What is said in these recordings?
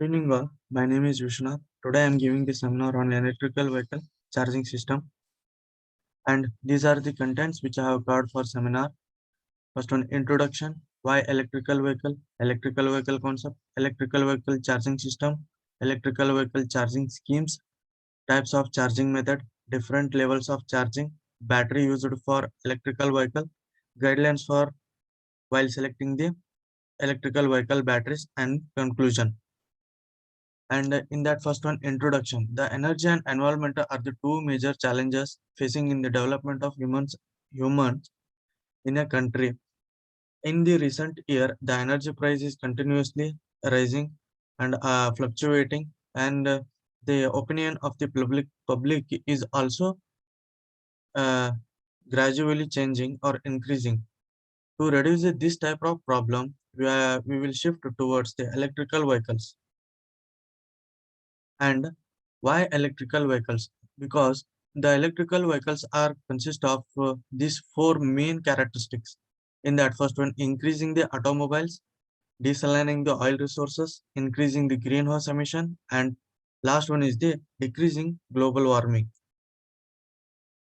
Good evening all. My name is Vishnath. Today I am giving the seminar on electrical vehicle charging system, and these are the contents which I have covered for seminar. First one, introduction, why electrical vehicle concept, electrical vehicle charging system, electrical vehicle charging schemes, types of charging method, different levels of charging, battery used for electrical vehicle, guidelines for while selecting the electrical vehicle batteries, and conclusion. And in that first one, introduction, the energy and environment are the two major challenges facing in the development of humans in a country. In the recent year, the energy price is continuously rising and fluctuating, and the opinion of the public is also uh, gradually changing or increasing. To reduce this type of problem, we will shift towards the electrical vehicles. And why electrical vehicles? Because the electrical vehicles are consist of these four main characteristics. In that first one, increasing the automobiles, desalinating the oil resources, increasing the greenhouse emission, and last one is the decreasing global warming.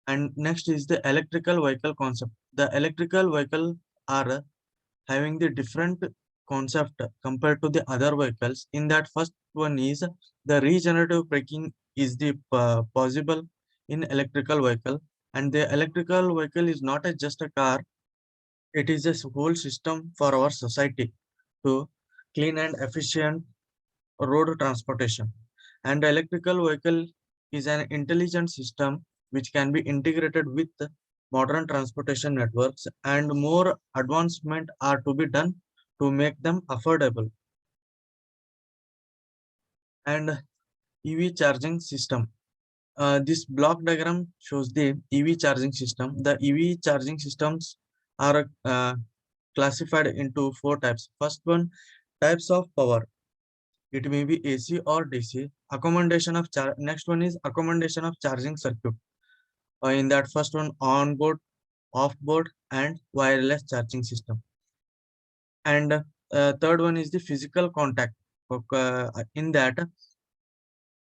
And next is the electrical vehicle concept. The electrical vehicle are having the different concept compared to the other vehicles. In that first one is the regenerative braking is the possible in electrical vehicle, and the electrical vehicle is not just a car, it is a whole system for our society to clean and efficient road transportation. And the electrical vehicle is an intelligent system which can be integrated with modern transportation networks, and more advancement are to be done to make them affordable. And EV charging system. This block diagram shows the EV charging system. The EV charging systems are classified into four types. First one, types of power. It may be AC or DC. Accommodation of next one is accommodation of charging circuit. In that first one, on-board, off-board, and wireless charging system. And third one is the physical contact. In that,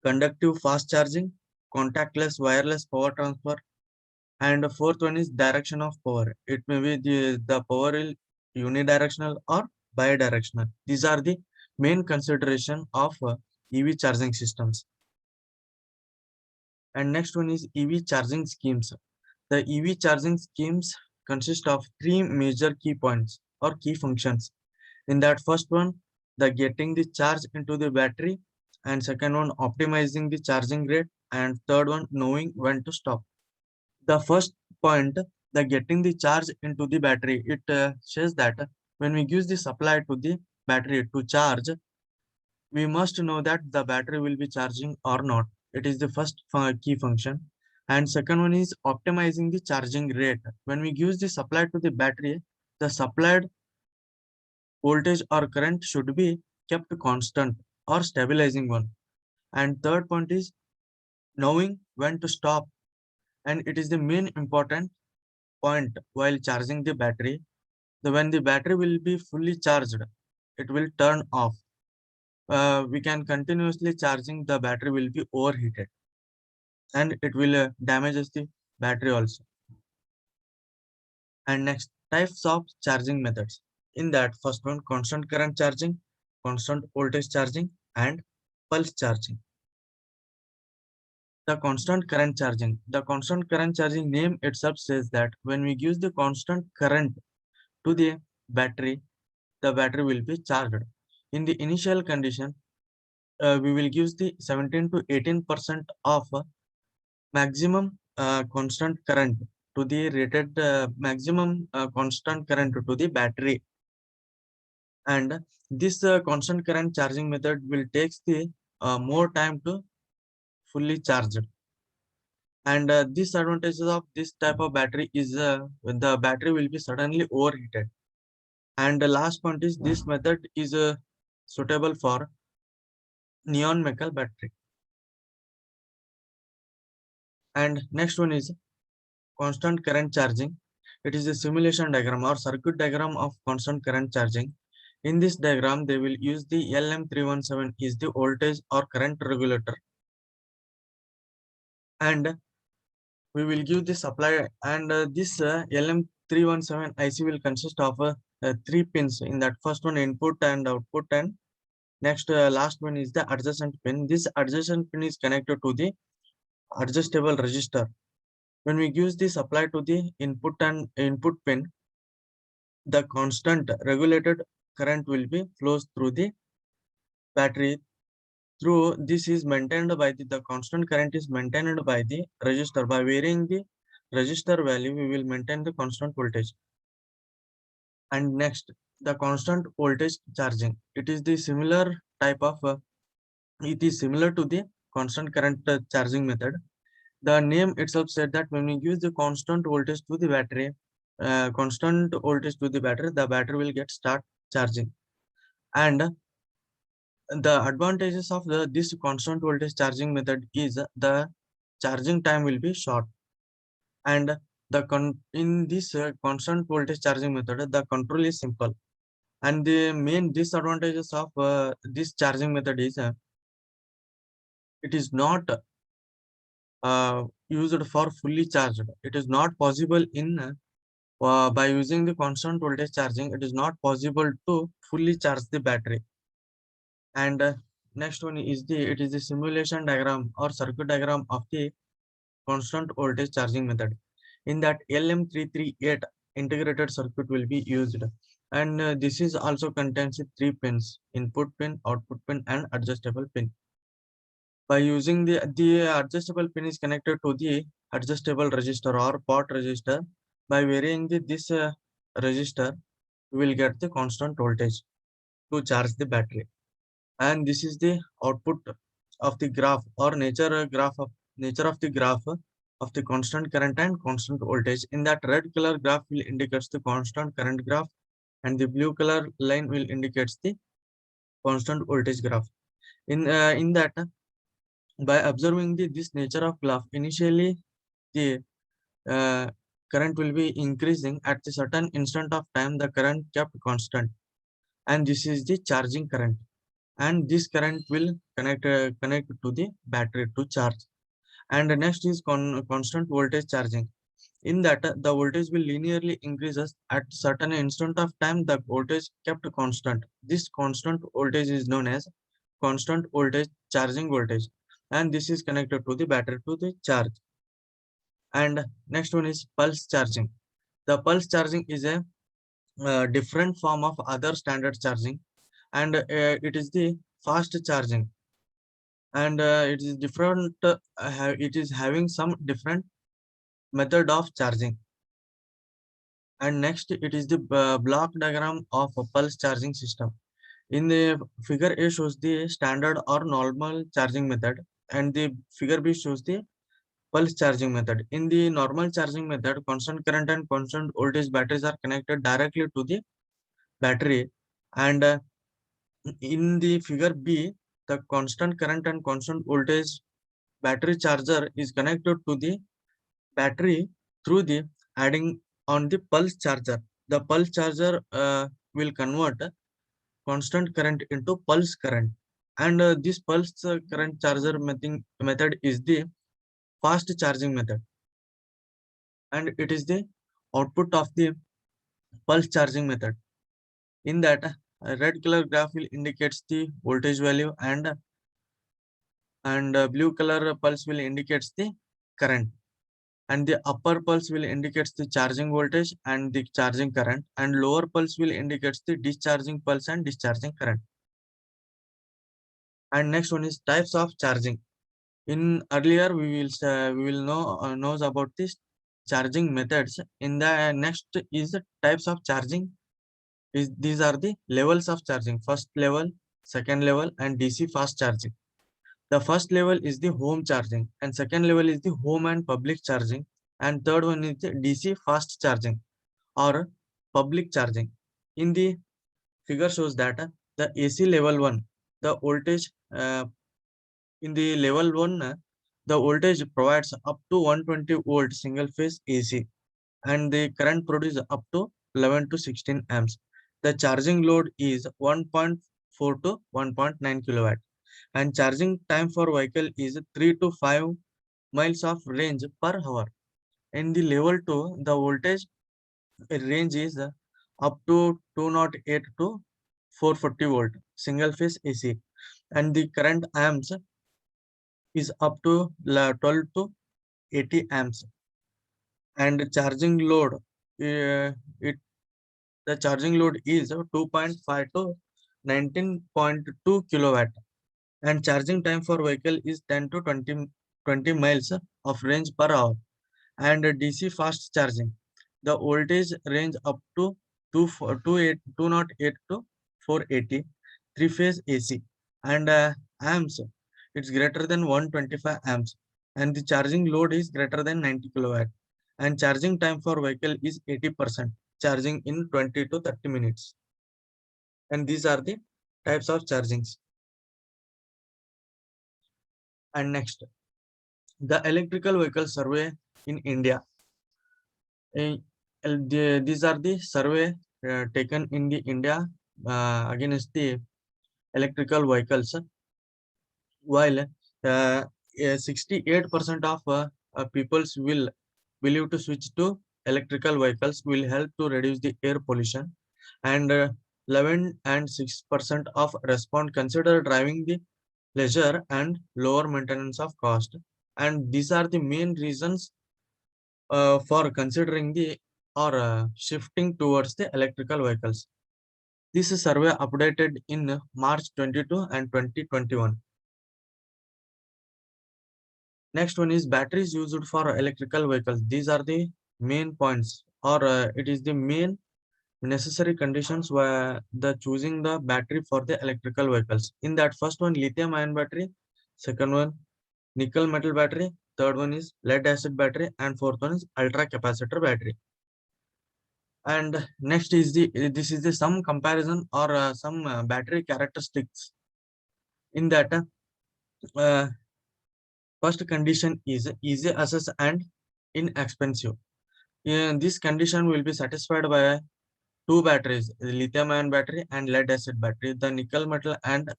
conductive fast charging, contactless wireless power transfer, and the fourth one is direction of power. It may be the power is unidirectional or bidirectional. These are the main consideration of EV charging systems. And next one is EV charging schemes. The EV charging schemes consist of three major key points or key functions. In that first one, the getting the charge into the battery, and second one, optimizing the charging rate, and third one, knowing when to stop. The first point, the getting the charge into the battery, it says that when we use the supply to the battery to charge, we must know that the battery will be charging or not. It is the first key function. And second one is optimizing the charging rate. When we use the supply to the battery, the supplied voltage or current should be kept constant or stabilizing one. And third point is knowing when to stop. And it is the main important point while charging the battery. When the battery will be fully charged, it will turn off. We can continuously charging, the battery will be overheated and it will damages the battery also. And next, types of charging methods. In that first one, constant current charging, constant voltage charging, and pulse charging. The constant current charging. The constant current charging name itself says that when we use the constant current to the battery will be charged. In the initial condition, we will use the 17 to 18% of maximum constant current to the rated maximum constant current to the battery. And this constant current charging method will takes the more time to fully charge. And disadvantages of this type of battery is the battery will be suddenly overheated. And the last point is this method is suitable for neon metal battery. And next one is constant current charging. It is a simulation diagram or circuit diagram of constant current charging. In this diagram, they will use the LM317 is the voltage or current regulator, and we will give the supply, and this LM317 IC will consist of three pins. In that first one, input and output, and next last one is the adjacent pin. This adjacent pin is connected to the adjustable resistor. When we use the supply to the input and input pin, the constant regulated current will be flows through the battery. Through this is maintained by the constant current is maintained by the resistor. By varying the resistor value, we will maintain the constant voltage. And next, the constant voltage charging. It is the similar type of it is similar to the constant current charging method. The name itself said that when we use the constant voltage to the battery, the battery will get start charging. And the advantages of this constant voltage charging method is the charging time will be short, and in this constant voltage charging method, the control is simple. And the main disadvantages of this charging method is it is not used for fully charged. It is not possible in by using the constant voltage charging. It is not possible to fully charge the battery. And next one is it is the simulation diagram or circuit diagram of the constant voltage charging method. In that, LM338 integrated circuit will be used, and this is also contains three pins: input pin, output pin, and adjustable pin. By using the adjustable pin is connected to the adjustable resistor or pot resistor. By varying this resistor, we will get the constant voltage to charge the battery. And this is the output of the graph or nature of the graph of the constant current and constant voltage. In that, red color graph will indicates the constant current graph, and the blue color line will indicates the constant voltage graph. In that, by observing this nature of graph, initially the uh, current will be increasing. At a certain instant of time, the current kept constant, and this is the charging current, and this current will connect to the battery to charge. And the next is constant voltage charging. In that, the voltage will linearly increases. At certain instant of time, the voltage kept constant. This constant voltage is known as constant voltage charging voltage, and this is connected to the battery to the charge. And next one is pulse charging. The pulse charging is a different form of other standard charging, and it is the fast charging, and it is different. It is having some different method of charging. And next, it is the block diagram of a pulse charging system. In the figure A shows the standard or normal charging method, and the figure B shows the pulse charging method. In the normal charging method, constant current and constant voltage batteries are connected directly to the battery, and in the figure B, the constant current and constant voltage battery charger is connected to the battery through the adding on the pulse charger. The pulse charger will convert constant current into pulse current, and this pulse current charger method is the fast charging method, and it is the output of the pulse charging method. In that, a red color graph will indicates the voltage value, and blue color pulse will indicates the current, and the upper pulse will indicates the charging voltage and the charging current, and lower pulse will indicates the discharging pulse and discharging current. And next one is types of charging. In earlier, we will know knows about this charging methods. In the next is the types of charging. These are the levels of charging: first level, second level, and DC fast charging. The first level is the home charging, and second level is the home and public charging, and third one is the DC fast charging or public charging. In the figure shows that the AC level 1, the voltage in the level 1, the voltage provides up to 120 volt single phase AC, and the current produced up to 11 to 16 amps. The charging load is 1.4 to 1.9 kilowatt, and charging time for vehicle is 3 to 5 miles of range per hour. In the level 2, the voltage range is up to 208 to 440 volt single phase AC, and the current amps is up to 12 to 80 amps. And charging load, it the charging load is 2.5 to 19.2 kilowatt, and charging time for vehicle is 10 to 20 miles of range per hour. And DC fast charging, the voltage range up to 208 to 480, three phase AC, and amps, it's greater than 125 amps, and the charging load is greater than 90 kilowatt, and charging time for vehicle is 80%, charging in 20 to 30 minutes. And these are the types of chargings. And next, the electrical vehicle survey in India. These are the survey taken in the India against the electrical vehicles. While 68% of peoples will believe to switch to electrical vehicles will help to reduce the air pollution, and 11 and 6% of respond consider driving the leisure and lower maintenance of cost. And these are the main reasons for considering the or shifting towards the electrical vehicles. This is survey updated in March 22 and 2021. Next one is batteries used for electrical vehicles. These are the main points, or it is the main necessary conditions where the choosing the battery for the electrical vehicles. In that, first one, lithium ion battery, second one, nickel metal battery, third one is lead acid battery, and fourth one is ultra capacitor battery. And next is this is the some comparison or some battery characteristics. In that, first condition is easy access and inexpensive. This condition will be satisfied by two batteries, the lithium ion battery and lead acid battery. The nickel metal and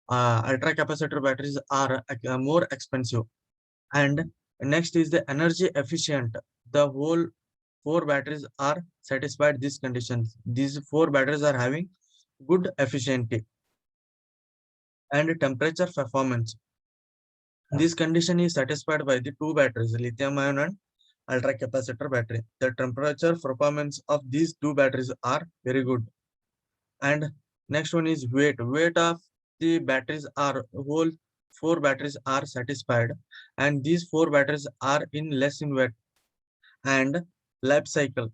ultra capacitor batteries are more expensive. And next is the energy efficient. The whole four batteries are satisfied these conditions. These four batteries are having good efficiency and temperature performance. This condition is satisfied by the two batteries, lithium ion and ultra capacitor battery. The temperature performance of these two batteries are very good. And next one is weight. Weight of the batteries are whole four batteries are satisfied, and these four batteries are in less in weight. And life cycle,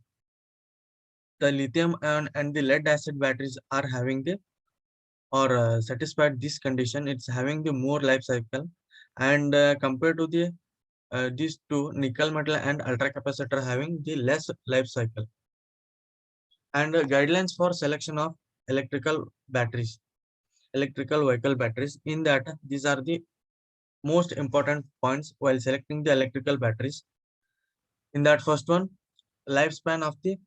the lithium ion and the lead acid batteries are having the or satisfied this condition. It's having the more life cycle, and compared to the these two, nickel metal and ultra capacitor, having the less life cycle. And guidelines for selection of electrical batteries, electrical vehicle batteries. In that, these are the most important points while selecting the electrical batteries. In that, first one, lifespan of the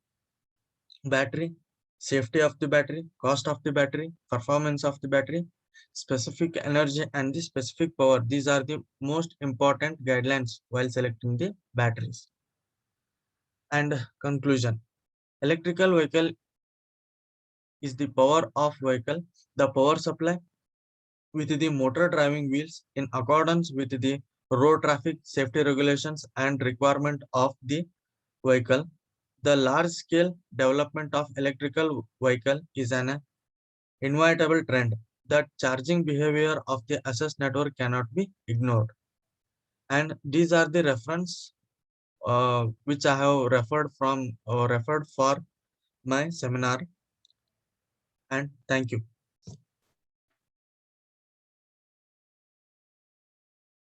battery, safety of the battery, cost of the battery, performance of the battery, specific energy, and the specific power. These are the most important guidelines while selecting the batteries. And conclusion, electrical vehicle is the power of vehicle, the power supply with the motor driving wheels in accordance with the road traffic safety regulations and requirement of the vehicle. The large-scale development of electrical vehicle is an inevitable trend that charging behavior of the access network cannot be ignored. And these are the reference which I have referred for my seminar. And thank you.